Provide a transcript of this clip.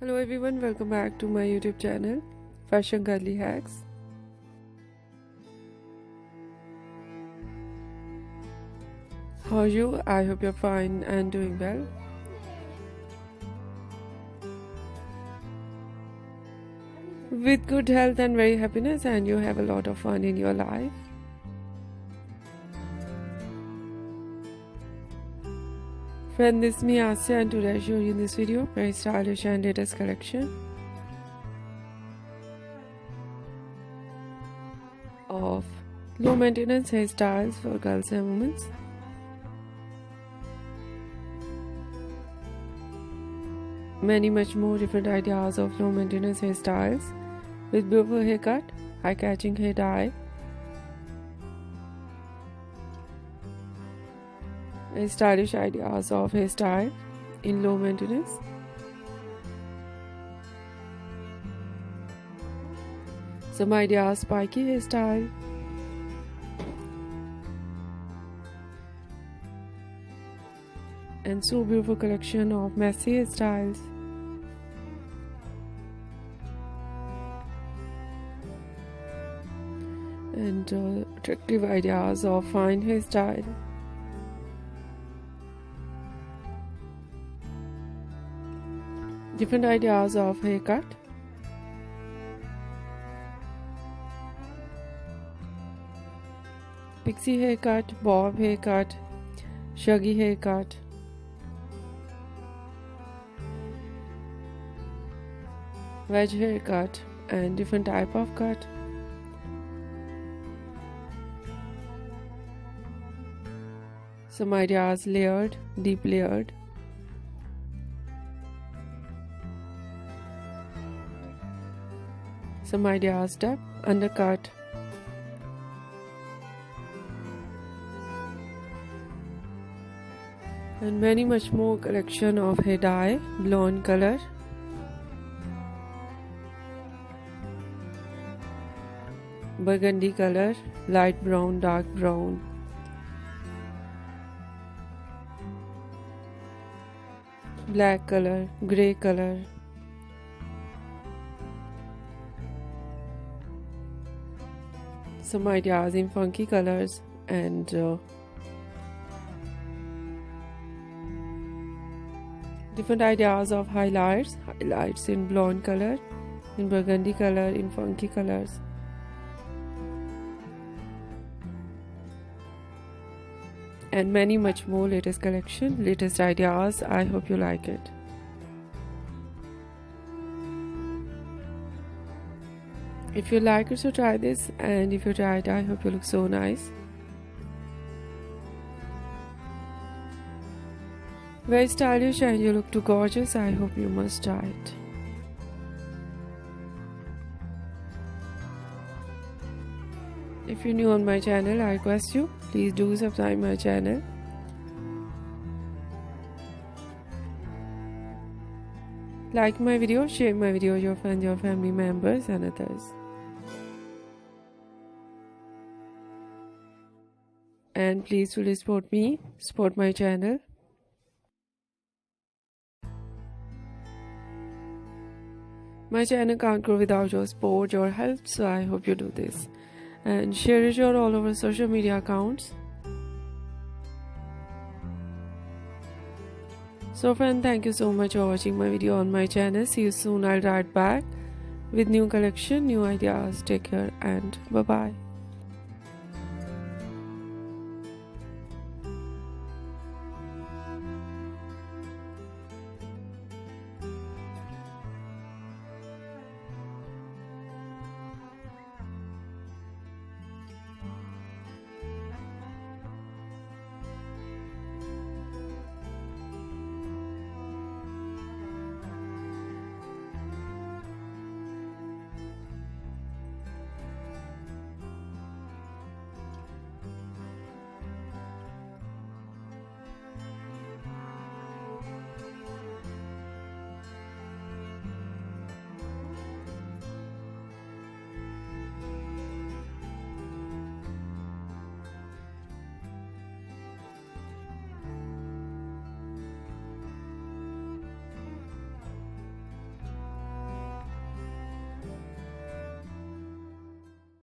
Hello everyone, welcome back to my YouTube channel Fashion Girly Hacks. How are you? I hope you're fine and doing well. With good health and very happiness, and you have a lot of fun in your life. Friend, this is me Asya, and today I show you in this video very stylish and latest collection of low maintenance hairstyles for girls and women. Many much more different ideas of low maintenance hairstyles with beautiful haircut, eye-catching hair dye, and stylish ideas of hairstyle in low maintenance. Some ideas spiky hairstyle, and so beautiful collection of messy hairstyles. And attractive ideas of fine hairstyle. Different ideas of haircut. Pixie haircut, bob haircut, shaggy haircut. Wedge haircut and different type of cut. Some ideas layered, deep layered. Some ideas step, undercut. And many much more collection of hair dye, blonde color. Burgundy color, light brown, dark brown. Black color, grey color. Some ideas in funky colors and different ideas of highlights in blonde color, in burgundy color, in funky colors. And many much more latest collection, latest ideas. I hope you like it. If you like it, so try this, and if you try it, I hope you look so nice. Very stylish and you look too gorgeous. I hope you must try it. If you're new on my channel, I request you, please do subscribe my channel. Like my video, share my video with your friends, your family members and others. And please really support me, support my channel. My channel can't grow without your support, your help, so I hope you do this. And share it all over social media accounts. So friend, thank you so much for watching my video on my channel. See you soon. I'll write back with new collection, new ideas. Take care and bye bye.